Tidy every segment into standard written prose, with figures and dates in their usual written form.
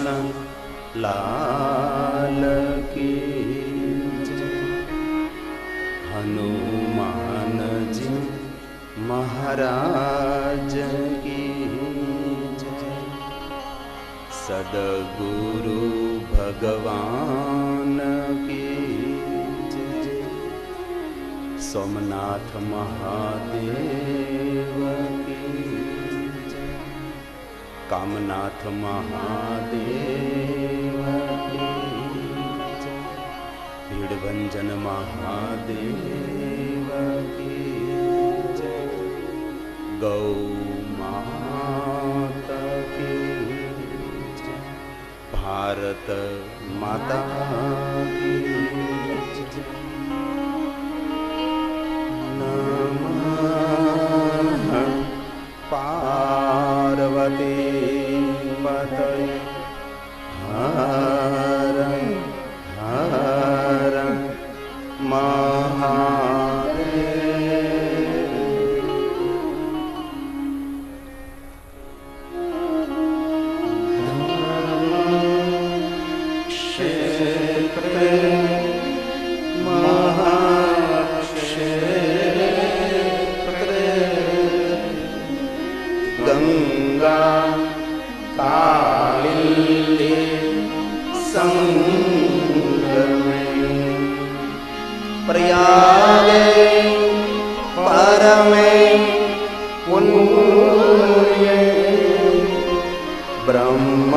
कृष्ण लाल की जय। हनुमान जी महाराज की जय। सद्गुरु भगवान की जय। सोमनाथ महादेव की जय। कामनाथ महादेव की जय। भीड़भंजन महादेव की जय। गौ माता की जय। भारत माता की जय। नमः पार्वती पतये हर हर महादेव। क्षेत्रे महाक्षेत्रे गंगा कालिंदी संगमे प्रयागे परमे पुण्ये ब्रह्म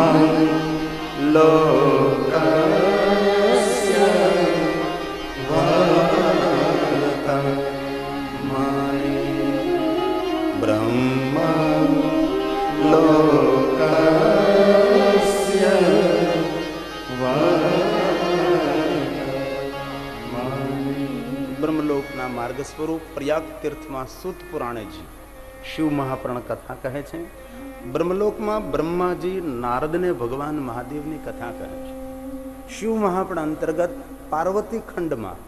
लोकस्य वर्तमाने ब्रह्म लोकस्य ब्रह्मलोकना मार्ग स्वरूप प्रयाग तीर्थમાં સૂત પુરાણેજી શિવ મહાપુરાણ કથા કહે છે। બ્રહ્મલોકમાં બ્રહ્માજી નારદને ભગવાન મહાદેવની કથા કહે છે। શિવ મહાપુરાણ અંતર્ગત પાર્વતી ખંડમાં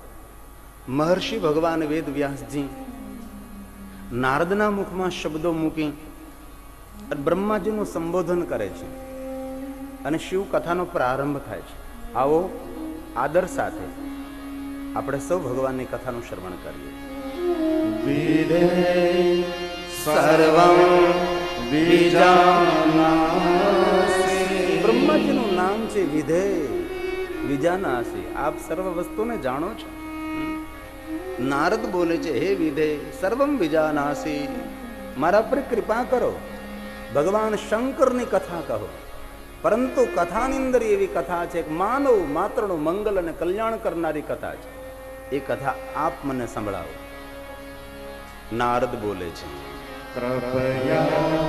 મહર્ષિ ભગવાન વેદ વ્યાસજી નારદના મુખમાં શબ્દો મૂકી બ્રહ્માજીનું સંબોધન કરે છે અને શિવ કથાનો પ્રારંભ થાય છે। આવો આદર સાથે આપણે સૌ ભગવાનની કથાનું શ્રવણ કરીએ। વિધે સર્વં વિજાનાસી। બ્રહ્માજીનું નામ છે વિધેય વિજાનાસી। આપ સર્વ વસ્તુને જાણો છો। નારદ બોલે છે હે વિધેય સર્વમ વિજાનાસી, મારા પર કૃપા કરો, ભગવાન શંકરની કથા કહો। પરંતુ કથાની અંદર એવી કથા છે કે માનવ માત્રનું મંગલ અને કલ્યાણ કરનારી કથા છે। એ કથા આપ મને સંભળાવો। નારદ બોલે છે કૃપયા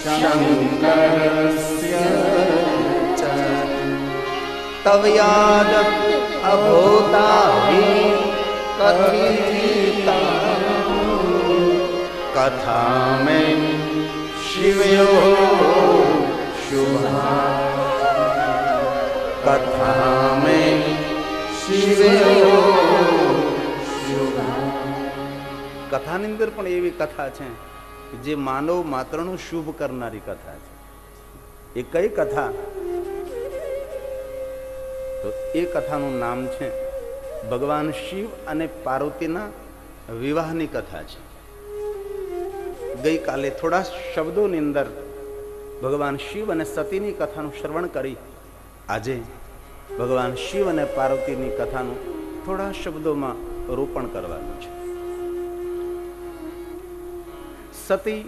શંકરસ્ય તવ યાદ અભૂતા હિ કથિતા કથા મેં શિવયો શુભા કથા મેં શિવયો શુભા। કથાની અંદર પણ એવી કથા છે જે માનવ માત્રનું શુભ કરનારી કથા છે। એ કઈ કથા? તો એ કથાનું નામ છે ભગવાન શિવ અને પાર્વતીના વિવાહની કથા છે। ગઈકાલે થોડા શબ્દોની અંદર ભગવાન શિવ અને સતીની કથાનું શ્રવણ કરી આજે ભગવાન શિવ અને પાર્વતીની કથાનું થોડા શબ્દોમાં રોપણ કરવાનું છે। સતી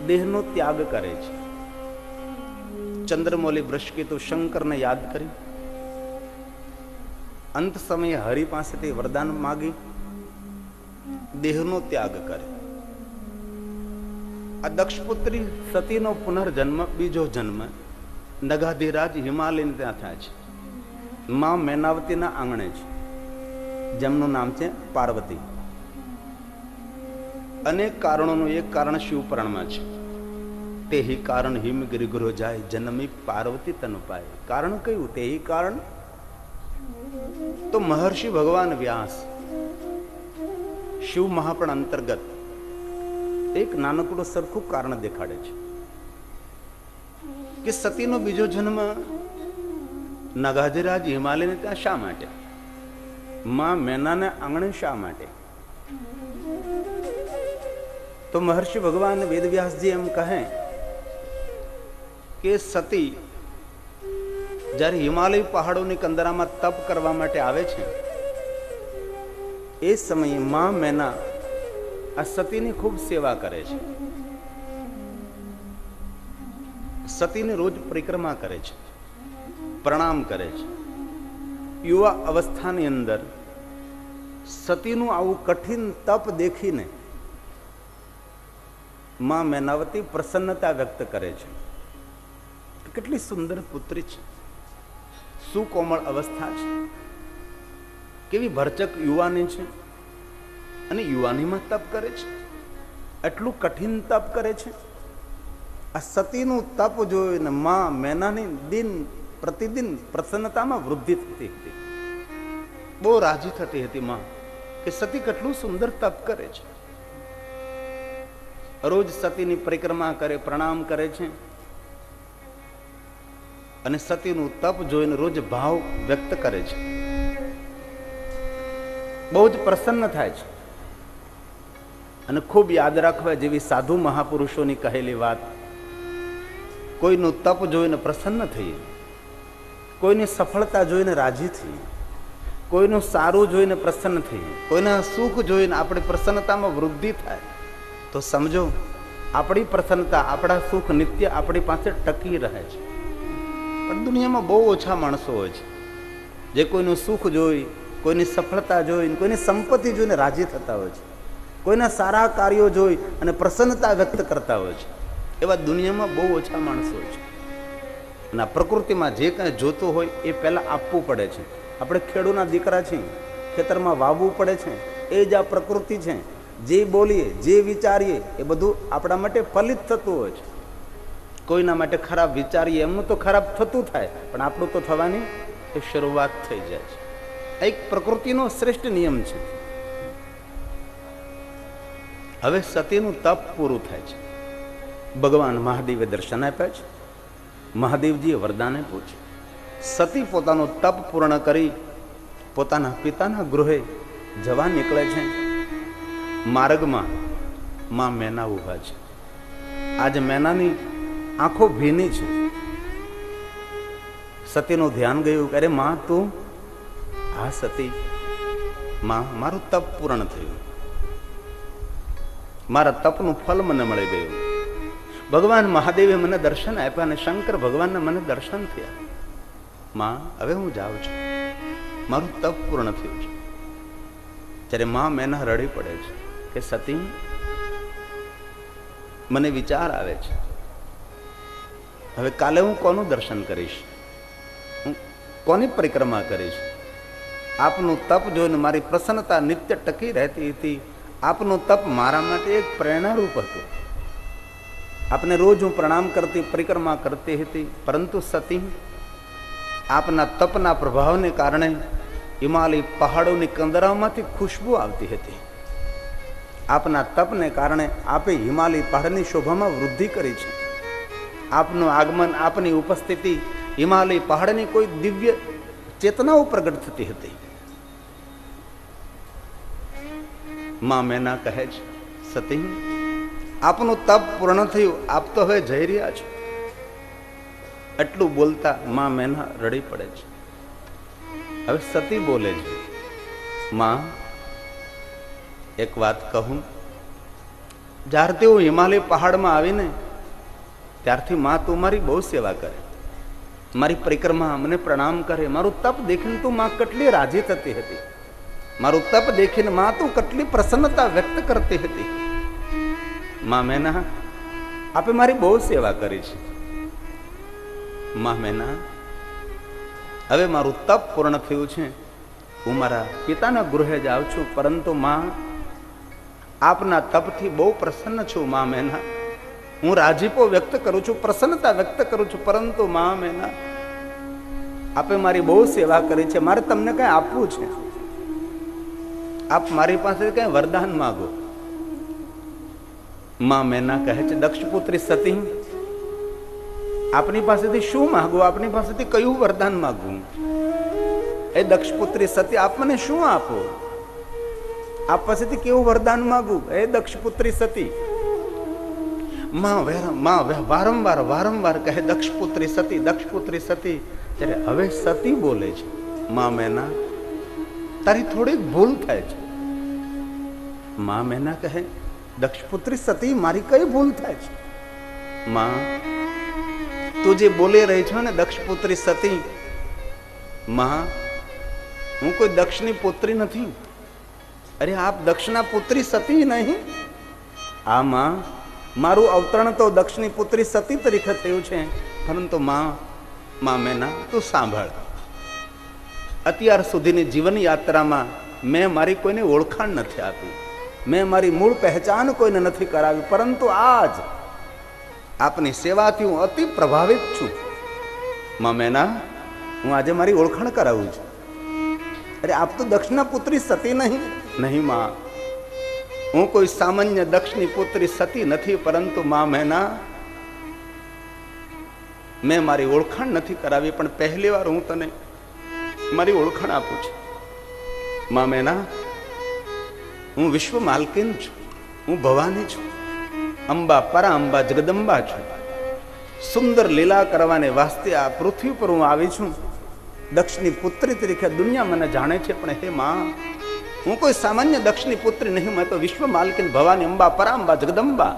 દેહનો ત્યાગ કરે છે। ચંદ્રમૌલી વૃષકેતુ શંકરને યાદ કરી અંત સમયે હરિ પાસેથી વરદાન માગી દેહનો ત્યાગ કરે। આ દક્ષપુત્રી સતીનો પુનર્જન્મ બીજો જન્મ નગાધિરાજ હિમાલયને ત્યાં થાય છે। માં મેનાવતીના આંગણે છે જેમનું નામ છે પાર્વતી। અનેક કારણોનું એક કારણ શિવ પુરાણમાં છે। તે હિ કારણ હિમ ગિરિગુરો જાય જન્મી પાર્વતી તનુ પાય। કારણ કયું? તે હિ કારણ તો મહર્ષિ ભગવાન વ્યાસ શિવ મહાપુરાણ અંતર્ગત એક નાનકડું સરખું કારણ દેખાડે છે। કે સતીનો બીજો જન્મ નગાજરાજ હિમાલયને ત્યાં શા માટે, માં મેનાને આંગણે શા માટે? તો મહર્ષિ ભગવાન વેદવ્યાસજી એમ કહે કે સતી જ્યારે હિમાલય પહાડોની કંદરામાં તપ કરવા માટે આવે છે, એ સમયે માં મેના આ સતીની ખૂબ સેવા કરે છે. સતીને રોજ પરિક્રમા કરે છે, પ્રણામ કરે છે. યુવા અવસ્થાની અંદર સતીનું આવું કઠિન તપ દેખીને માં મેનાવતી પ્રસન્નતા વ્યક્ત કરે છે. કેટલી સુંદર પુત્રી છે, સુકોમળ અવસ્થા છે, કેવી ભરચક યુવાની છે, અને યુવાનીમાં તપ કરે છે, એટલું કઠિન તપ કરે છે. આ સતીનું તપ જોઈને માં મેનાની દિન પ્રતિદિન પ્રસન્નતામાં વૃદ્ધિ થતી હતી. બહુ રાજી થતી હતી માં કે સતી કેટલું સુંદર તપ કરે છે. રોજ સતીની પરિક્રમા કરે, પ્રણામ કરે છે, અને સતીનું તપ જોઈને રોજ ભાવ વ્યક્ત કરે છે. બહુ જ પ્રસન્ન થાય છે. અને ખૂબ યાદ રાખવા જેવી સાધુ મહાપુરુષોની કહેલી વાત, કોઈનું તપ જોઈને પ્રસન્ન થઈએ, કોઈની સફળતા જોઈને રાજી થઈએ, કોઈનું સારું જોઈને પ્રસન્ન થઈએ, કોઈના સુખ જોઈને આપણી પ્રસન્નતામાં વૃદ્ધિ થાય, તો સમજો આપણી પ્રસન્નતા, આપણા સુખ નિત્ય આપણી પાસે ટકી રહે છે. પણ દુનિયામાં બહુ ઓછા માણસો હોય છે જે કોઈનું સુખ જોઈ, કોઈની સફળતા જોઈ, કોઈની સંપત્તિ જોઈને રાજી થતા હોય છે, કોઈના સારા કાર્યો જોઈ અને પ્રસન્નતા વ્યક્ત કરતા હોય છે. એવા દુનિયામાં બહુ ઓછા માણસો હોય છે. અને આ પ્રકૃતિમાં જે કાંઈ જોતું હોય એ પહેલાં આપવું પડે છે. આપણે ખેડૂના દીકરા છીએ, ખેતરમાં વાવવું પડે છે. એ જ આ પ્રકૃતિ છે. જે બોલીએ, જે વિચારીએ એ બધું આપણા માટે ફલિત થતું હોય છે. કોઈના માટે ખરાબ વિચારીએ એમનું તો ખરાબ થતું થાય, પણ આપણું તો થવાની એ શરૂઆત થઈ જાય છે. એક પ્રકૃતિનો શ્રેષ્ઠ નિયમ છે. હવે સતીનું તપ પૂરું થાય છે. ભગવાન મહાદેવે દર્શન આપ્યા છે. મહાદેવજીએ વરદાને પૂછ્યું. સતી પોતાનું તપ પૂર્ણ કરી પોતાના પિતાના ગૃહે જવા નીકળે છે. માર્ગમાં માં મેના ઉભા છે. આજે મેનાની આંખો ભીની છે. સતીનું ધ્યાન ગયું કે અરે માં તું? હા સતી, માં મારું તપ પૂર્ણ થયું, મારા તપનું ફલ મને મળી ગયું. ભગવાન મહાદેવે મને દર્શન આપ્યા અને શંકર ભગવાનના મને દર્શન થયા. માં હવે હું જાઉં છું, મારું તપ પૂર્ણ થયું છે. ત્યારે માં મેના રડી પડે છે કે સતી, મને વિચાર આવે છે, હવે કાલે હું કોનું દર્શન કરીશ, હું કોની પરિક્રમા કરીશ? આપનું તપ જોઈને મારી પ્રસન્નતા નિત્ય ટકી રહેતી હતી. આપનું તપ મારા માટે એક પ્રેરણારૂપ હતું. આપને રોજ હું પ્રણામ કરતી, પરિક્રમા કરતી હતી. પરંતુ સતી, આપના તપના પ્રભાવને કારણે હિમાલય પહાડોની કંદરામાંથી ખુશ્બુ આવતી હતી. આપના તપને કારણે આપે હિમાલય પહાડની શોભામાં વૃદ્ધિ કરી છે. આપનું આગમન, આપની ઉપસ્થિતિ હિમાલય પહાડની કોઈ દિવ્ય ચેતનાઓ પ્રગટ થતી હતી. માં મેના કહે છે, સતી, આપનું તપ પૂર્ણ થયું, આપ તો હવે જઈ રહ્યા છો. એટલું બોલતા માં મેના રડી પડે છે. હવે સતી બોલે છે, માં એક વાત કહું, જ્યારથી હું હિમાલય પહાડમાં આવીને ત્યારથી માં તું મારી બહુ સેવા કરે, મારી પરિક્રમા, મને પ્રણામ કરે. મારું તપ દેખીને તું માં કેટલી રાજી થતી હતી. મારું તપ દેખીને માં તું કેટલી પ્રસન્નતા વ્યક્ત કરતી હતી. માં મેના, આપે મારી બહુ સેવા કરી છે. માં મેના, હવે મારું તપ પૂર્ણ થયું છે, હું મારા પિતાના ગૃહે જાઉં છું. પરંતુ માં, આપના તપથી બહુ પ્રસન્ન છું. માં મેના, હું રાજીપો વ્યક્ત કરું છું, પ્રસન્નતા વ્યક્ત કરું છું. પરંતુ માં મેના, આપે મારી બહુ સેવા કરી છે, મારે તમને કઈ આપવું છે. આપ મારી પાસે કઈ વરદાન માગો. માં મેના કહે છે, દક્ષપુત્રી સતી, આપની પાસેથી શું માંગવું, આપની પાસેથી કયું વરદાન માંગવું? એ દક્ષપુત્રી સતી, આપ મને શું આપો? આપ પાસેથી કેવું વરદાન માંગવું? એ દક્ષપુત્રી સતી. વારંવાર વારંવાર કહે દક્ષપુત્રી સતી, દક્ષપુત્રી સતી. ત્યારે હવે સતી બોલે છે, માં મેના તારી થોડીક ભૂલ થાય છે. માં મેના કહે, દક્ષપુત્રી સતી મારી કઈ ભૂલ થાય છે? માં, તું જે બોલી રહી છો ને દક્ષપુત્રી સતી, માં હું કોઈ દક્ષની પુત્રી નથી. અરે આપ દક્ષના પુત્રી સતી નહીં? આ માં, મારું અવતરણ તો દક્ષની પુત્રી સતી તરીકે થયું છે, પરંતુ માં મેના તું સાંભળ. અત્યાર સુધીની જીવન યાત્રામાં મેં મારી કોઈને ઓળખાણ નથી આપી, મેં મારી મૂળ પહેચાન કોઈને નથી કરાવી, પરંતુ આજ આપની સેવાથી હું અતિ પ્રભાવિત છું. માં મેના, હું આજે મારી ઓળખાણ કરાવું છું. અરે આપ તો દક્ષના પુત્રી સતી નહીં? નહીં માં, હું કોઈ સામાન્ય દક્ષની પુત્રી સતી નથી, પરંતુ માં મેના મેં મારી ઓળખાણ નથી કરાવી, પણ પહેલી વાર હું તને મારી ઓળખાણ આપું છું. માં મેના, હું વિશ્વ માલકીન છું, હું ભવાની છું, અંબા પરાંબા જગદંબા છું. સુંદર લીલા કરવાને વાસ્તે આ પૃથ્વી પર હું આવી છું. દક્ષની પુત્રી તરીકે દુનિયા મને જાણે છે, પણ હે માં, હું કોઈ સામાન્ય દક્ષની પુત્રી નહીં, મેં તો વિશ્વ માલકીન ભવાની અંબા પરાંબા જગદંબા.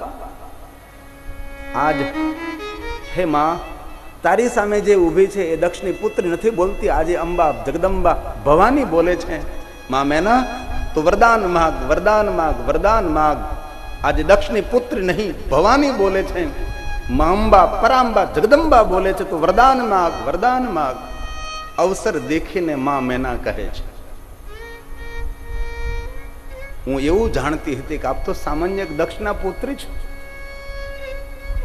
આજ હે માં, તારી સામે જે ઊભી છે એ દક્ષની પુત્રી નથી બોલતી, આજે અંબા જગદંબા ભવાની બોલે છે. માં મેના, તો વરદાન માગ, વરદાન માગ, વરદાન માગ. આજે દક્ષની પુત્રી નહીં ભવાની બોલે છે, માં અંબા પરાંબા જગદંબા બોલે છે, તો વરદાન માગ, વરદાન માગ. અવસર દેખીને માં મેના કહે છે, હું એવું જાણતી હતી કે આપ તો સામાન્ય દક્ષના પુત્રી છો,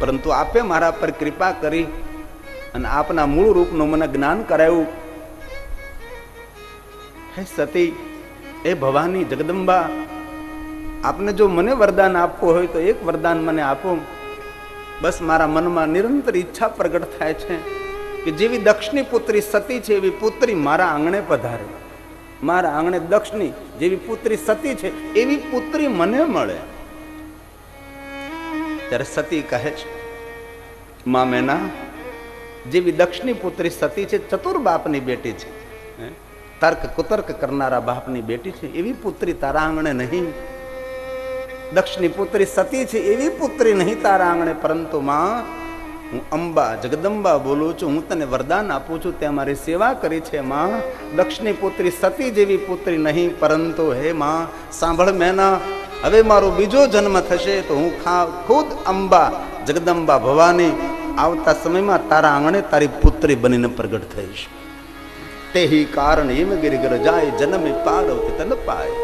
પરંતુ આપે મારા પર કૃપા કરી અને આપના મૂળ રૂપનું મને જ્ઞાન કરાયું. હે સતી, એ ભવાની જગદંબા, આપને જો મને વરદાન આપવું હોય તો એક વરદાન મને આપો. બસ મારા મનમાં નિરંતર ઈચ્છા પ્રગટ થાય છે કે જેવી દક્ષની પુત્રી સતી છે એવી પુત્રી મારા આંગણે પધારે, મારા આંગણે દક્ષની જેવી પુત્રી સતી છે એવી પુત્રી મને મળે. ત્યારે સતી કહે છે, માં મેના, જેવી દક્ષની પુત્રી સતી છે, ચતુર બાપની બેટી છે, તર્ક કુતર્ક કરનારા બાપની બેટી છે, એવી પુત્રી તારા આંગણે નહીં. દક્ષની પુત્રી સતી છે એવી પુત્રી નહીં તારા આંગણે, પરંતુ માં, હું અંબા જગદંબા બોલું છું, હું તને વરદાન આપું છું, તે મારી સેવા કરી છે. માં, દક્ષની પુત્રી સતી જેવી પુત્રી નહીં, પરંતુ હે માં સાંભળ મેના, હવે મારો બીજો જન્મ થશે તો હું ખુદ અંબા જગદંબા ભવાની આવતા સમયમાં તારા આંગણે તારી પુત્રી બનીને પ્રગટ થઈશ. તે કારણ એમ ગિરિગર જાય જન્મે પાડવતી તન પાય.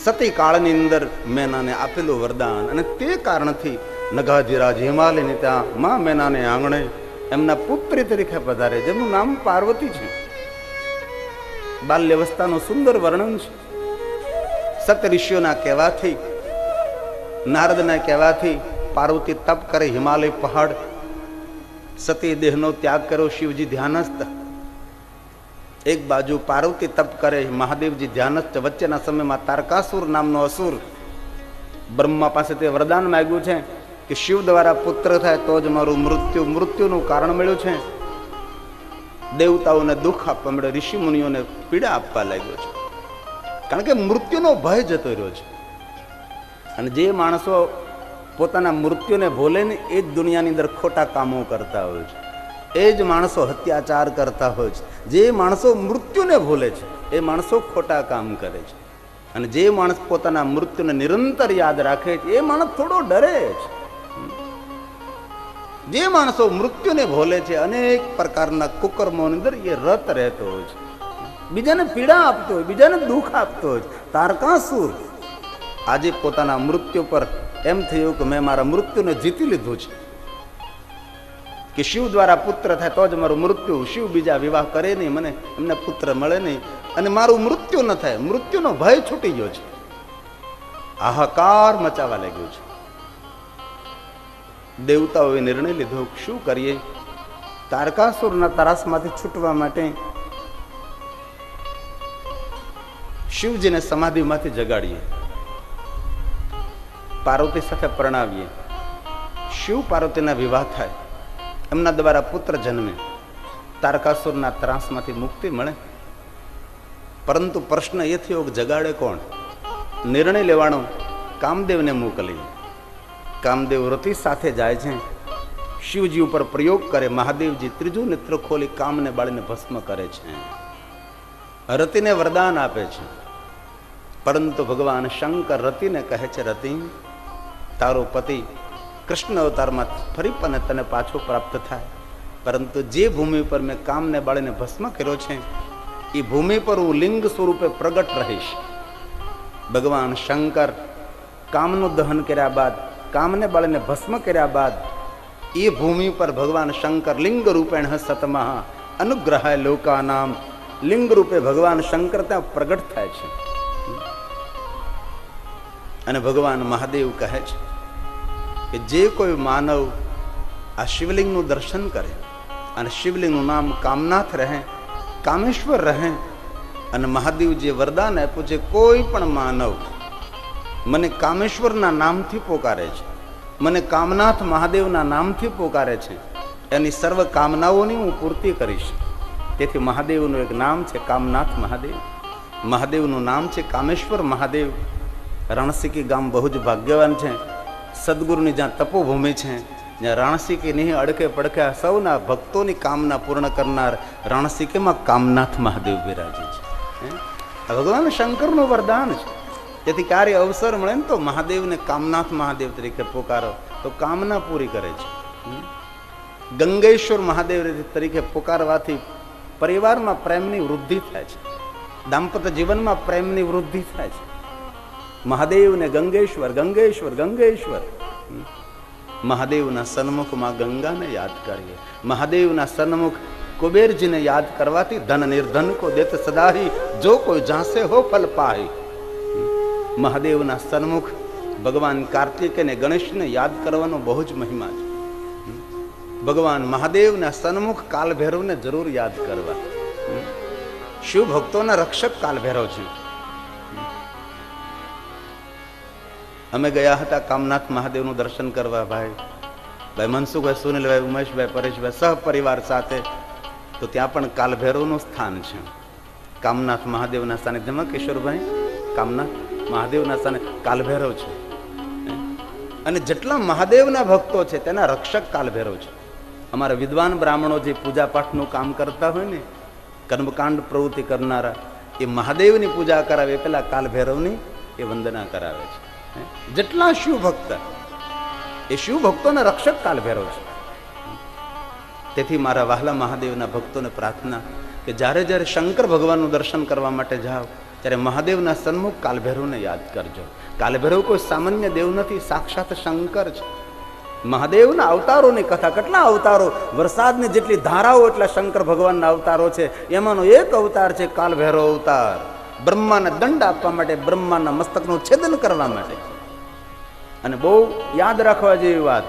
સતી કાળની અંદર મેનાને આપેલું વરદાન, અને તે કારણથી નગાધિરાજ હિમાલયની ત્યાં માં મેનાને આંગણે એમના પુત્રી તરીકે પધારે, જેમનું નામ પાર્વતી છે. બાલ્યવસ્થાનું સુંદર વર્ણન છે. સત ઋષિઓના કહેવાથી, નારદના કહેવાથી પાર્વતી તપ કરે હિમાલય પહાડ. સતી દેહનો ત્યાગ કર્યો શિવજી ધ્યાનસ્થ. એક બાજુ પાર્વતી તપ કરે, મહાદેવજી ધ્યાનસ્થ. વચ્ચેના સમયમાં તારકાસુર નામનો અસુર બ્રહ્મા પાસે તે વરદાન માંગ્યું છે કે શિવ દ્વારા પુત્ર થાય તો જ મારું મૃત્યુનું કારણ મળ્યું છે. દેવતાઓને દુઃખ આપવા મળ્યો, ઋષિ મુનિઓને પીડા આપવા લાગ્યો છે, કારણ કે મૃત્યુનો ભય જતો રહ્યો છે. અને જે માણસો પોતાના મૃત્યુને ભૂલે ને એ જ દુનિયાની અંદર ખોટા કામો કરતા હોય છે, એ જ માણસો અત્યાચાર કરતા હોય છે. જે માણસો મૃત્યુને ભૂલે છે એ માણસો ખોટા કામ કરે છે. અને જે માણસ પોતાના મૃત્યુને નિરંતર યાદ રાખે છે એ માણસ થોડો ડરે છે. જે માણસો મૃત્યુને ભૂલે છે અનેક પ્રકારના કુકર્મોની અંદર એ રત રહેતો હોય છે, બીજાને પીડા આપતો હોય, બીજાને દુઃખ આપતો હોય. તારકાસુર આજે પોતાના મૃત્યુ પર એમ થયું કે મેં મારા મૃત્યુને જીતી લીધું છે, કે શિવ દ્વારા પુત્ર થાય તો જ મારું મૃત્યુ, શિવ બીજા વિવાહ કરે નહીં, મને એમને પુત્ર મળે નહીં, અને મારું મૃત્યુ ન થાય, મૃત્યુનો ભય છૂટી ગયો છે. હાહાકાર મચાવા લાગ્યું છે. દેવતાઓએ નિર્ણય લીધો શું કરીએ, તારકાસુરના ત્રાસમાંથી છૂટવા માટે શિવજીને સમાધિમાંથી જગાડીએ, પાર્વતી સાથે પરણાવીએ, શિવ પાર્વતીના વિવાહ થાય, એમના દ્વારા પુત્ર જન્મે, તારકાસુરના ત્રાસમાંથી મુક્તિ મળે. પરંતુ પ્રશ્ન એ થયો કે જગાડે કોણ? નિર્ણય લેવાનો કામદેવને મોકલી. કામદેવ રતિ સાથે જાય છે, શિવજી ઉપર પ્રયોગ કરે. મહાદેવજી ત્રીજું નેત્ર ખોલી કામને બાળીને ભસ્મ કરે છે, રતિને વરદાન આપે છે. પરંતુ ભગવાન શંકર રતિને કહે છે, રતિ, તારો પતિ કૃષ્ણ અવતારમાં ફરી પણ તને પાછો પ્રાપ્ત થાય, પરંતુ જે ભૂમિ પર મેં કામને બાળીને ભસ્મ કર્યો છે એ ભૂમિ પર હું લિંગ સ્વરૂપે પ્રગટ રહીશ. ભગવાન શંકર કામનું દહન કર્યા બાદ, કામને બાળીને ભસ્મ કર્યા બાદ એ ભૂમિ પર ભગવાન શંકર લિંગ રૂપેણ સતમઃ અનુગ્રહાય લોકાનામ, લિંગ રૂપે ભગવાન શંકર ત્યાં પ્રગટ થાય છે. અને ભગવાન મહાદેવ કહે છે કે જે કોઈ માનવ આ શિવલિંગનું દર્શન કરે અને શિવલિંગનું નામ કામનાથ રહે, કામેશ્વર રહે, અને મહાદેવજીએ વરદાન આપ્યું છે કોઈ પણ માનવ મને કામેશ્વરના નામથી પોકારે છે, મને કામનાથ મહાદેવના નામથી પોકારે છે, એની સર્વ કામનાઓની હું પૂર્તિ કરીશ. તેથી મહાદેવનું એક નામ છે કામનાથ મહાદેવ, મહાદેવનું નામ છે કામેશ્વર મહાદેવ. રણસીકી ગામ બહુ જ ભાગ્યવાન છે. સદગુરુની જ્યાં તપોભૂમિ છે, જ્યાં રણસીકી નહીં અડકે પડકે સૌના ભક્તોની કામના પૂર્ણ કરનાર રણસીકીમાં કામનાથ મહાદેવ બિરાજે છે. ભગવાન શંકરનું વરદાન છે. તેથી ક્યારે અવસર મળે ને તો મહાદેવને કામનાથ મહાદેવ તરીકે પોકારો તો કામના પૂરી કરે છે. ગંગેશ્વર મહાદેવ તરીકે પોકારવાથી પરિવારમાં પ્રેમની વૃદ્ધિ થાય છે, દાંપત્ય જીવનમાં પ્રેમની વૃદ્ધિ થાય છે. મહાદેવને ગંગેશ્વર, ગંગેશ્વર, ગંગેશ્વર. મહાદેવના સન્મુખમાં ગંગાને યાદ કરીએ, મહાદેવના સન્મુખ કુબેરજીને યાદ કરવાથી ધન નિર્ધન કો દેત સદાહી, જો કોઈ જાસે હો ફલ પાહી. મહાદેવના સન્મુખ ભગવાન કાર્તિક અને ગણેશને યાદ કરવાનો બહુ જ મહિમા છે. ભગવાન મહાદેવના સન્મુખ કાલભૈરવને જરૂર યાદ કરવા. શિવ ભક્તોના રક્ષક કાલભૈરવ છે. અમે ગયા હતા કામનાથ મહાદેવનું દર્શન કરવા, ભાઈ મનસુખભાઈ, સુનિલભાઈ, ઉમેશભાઈ, પરેશભાઈ સહપરિવાર સાથે. તો ત્યાં પણ કાલભૈરવનું સ્થાન છે. કામનાથ મહાદેવના સાનિધ્યમાં કિશોરભાઈ કામનાથ મહાદેવના સ્થાને કાલભૈરવ છે. અને જેટલા મહાદેવના ભક્તો છે તેના રક્ષક કાલભૈરવ છે. અમારા વિદ્વાન બ્રાહ્મણો જે પૂજા પાઠનું કામ કરતા હોય ને, કર્મકાંડ પ્રવૃત્તિ કરનારા, એ મહાદેવની પૂજા કરાવે પેલા કાલભૈરવની એ વંદના કરાવે છે. જેટલા શિવ ભક્ત એ શિવ ભક્તોના રક્ષક કાલભૈરવ છે. તેથી મારા વહાલા મહાદેવના ભક્તોને પ્રાર્થના કે જ્યારે જ્યારે શંકર ભગવાનનું દર્શન કરવા માટે જાઓ ત્યારે મહાદેવના સન્મુખ કાલભૈરવને યાદ કરજો. કાલભૈરવ કોઈ સામાન્ય દેવ નથી, સાક્ષાત શંકર છે. મહાદેવના અવતારોની કથા, કેટલા અવતારો, વરસાદની જેટલી ધારાઓ એટલા શંકર ભગવાનના અવતારો છે. એમાંનો એક અવતાર છે કાલભૈરવ અવતાર. બ્રહ્માને દંડ આપવા માટે, બ્રહ્માના મસ્તકનું છેદન કરવા માટે. અને બહુ યાદ રાખવા જેવી વાત,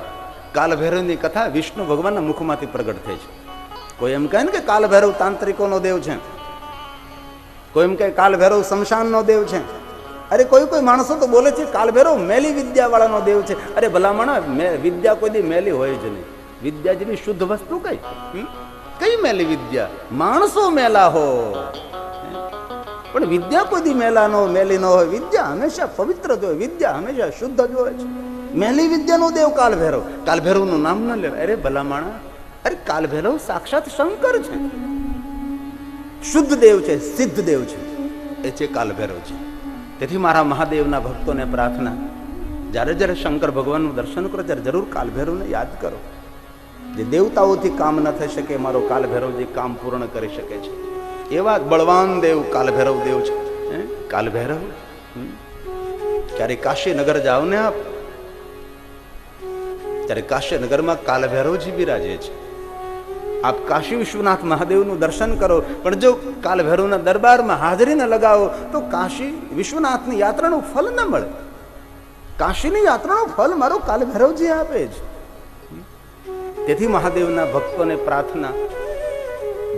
કાલભૈરવની કથા વિષ્ણુ ભગવાનના મુખમાંથી પ્રગટ થઈ છે. કોઈ એમ કહે ને કે કાલભૈરવ તાંત્રિકોનો દેવ છે, કોઈ એમ કહે કાલભૈરવ શમશાનનો દેવ છે. અરે કોઈ માણસો તો બોલે છે કાલભૈરવ મેલી વિદ્યા વાળાનો દેવ છે. અરે ભલામણા, વિદ્યા કોઈ દી મેલી હોય જ નહીં. વિદ્યા જેવી શુદ્ધ વસ્તુ કઈ મેલી વિદ્યા? માણસો મેલા હો, પણ વિદ્યા કોઈ દી મેલી ન હોય. વિદ્યા હંમેશા પવિત્ર જ હોય, વિદ્યા હંમેશા શુદ્ધ જ હોય છે. મેલી વિદ્યાનો દેવ કાલભૈરવ. કાલભૈરવનું નામ ન લેવાય. અરે ભલામણા, અરે કાલભૈરવ સાક્ષાત શંકર છે, શુદ્ધ દેવ છે, સિદ્ધ દેવ છે, એ છે કાલભૈરવ છે. તેથી મારા મહાદેવના ભક્તોને પ્રાર્થના, જ્યારે જ્યારે શંકર ભગવાનનું દર્શન કરો ત્યારે જરૂર કાલભૈરવને યાદ કરો. જે દેવતાઓથી કામ ન થઈ શકે, મારો કાલભૈરવજી કામ પૂર્ણ કરી શકે છે. એવા બળવાન દેવ કાલભૈરવ દેવ છે. કાલભૈરવ ક્યારે કાશીનગર જાઓ ને આપ, ત્યારે કાશીનગરમાં કાલભૈરવજી બિરાજે છે. આપ કાશી વિશ્વનાથ મહાદેવનું દર્શન કરો, પણ જો કાલભૈરવના દરબારમાં હાજરી ન લગાવો તો કાશી વિશ્વનાથની યાત્રાનું ફળ ન મળે. કાશીની યાત્રાનું ફળ મારો કાલભૈરવજી આપે છે. તેથી મહાદેવના ભક્તોને પ્રાર્થના,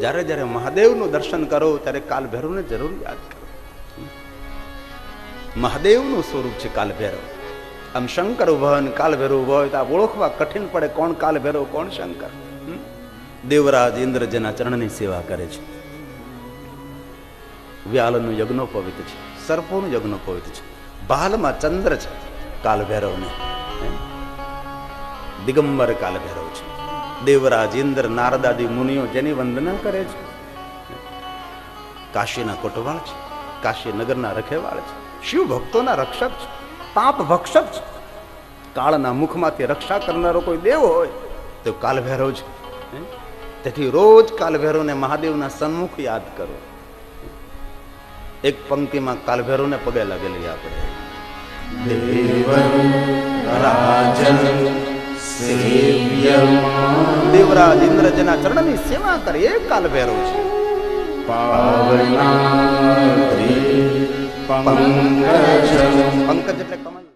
જ્યારે જ્યારે મહાદેવનું દર્શન કરો ત્યારે કાલ ભૈરવને જરૂર યાદ કરો. મહાદેવનું સ્વરૂપ છે કાલ ભૈરવ. આમ શંકર ઉભા હોય કાલ ભૈરવ ઉભા હોય તો આ ઓળખવા કઠિન પડે કોણ કાલ ભૈરવ કોણ શંકર. દેવરાજ ઇન્દ્ર જેના ચરણની સેવા કરે છે. વ્યાલનું યજ્ઞોપવિત છે, સર્પોનું યજ્ઞોપવિત છે, ભાલમાં ચંદ્ર છે કાલ ભૈરવને, દિગંબર કાલ ભૈરવ છે. દેવરાજ ઇન્દ્ર નારદાદી મુનિઓ જેની વંદના કરે છે. કાશીના કોટવાળ છે, કાશી નગરના રખેવાળ છે, શિવ ભક્તોના રક્ષક છે, પાપ ભક્ષક છે. કાળના મુખમાંથી રક્ષા કરનારો કોઈ દેવ હોય તો કાલ ભૈરવ છે. તેથી રોજ કાલ ભૈરવને મહાદેવના સન્મુખ યાદ કરો. એક પંક્તિમાં કાલ ભૈરવને પગે લાગેલી આપણે, દેવરાજ ઇન્દ્ર જેના ચરણની સેવા કરે એ કાલ ભૈરવ છે. પંકજ એટલે કમળ.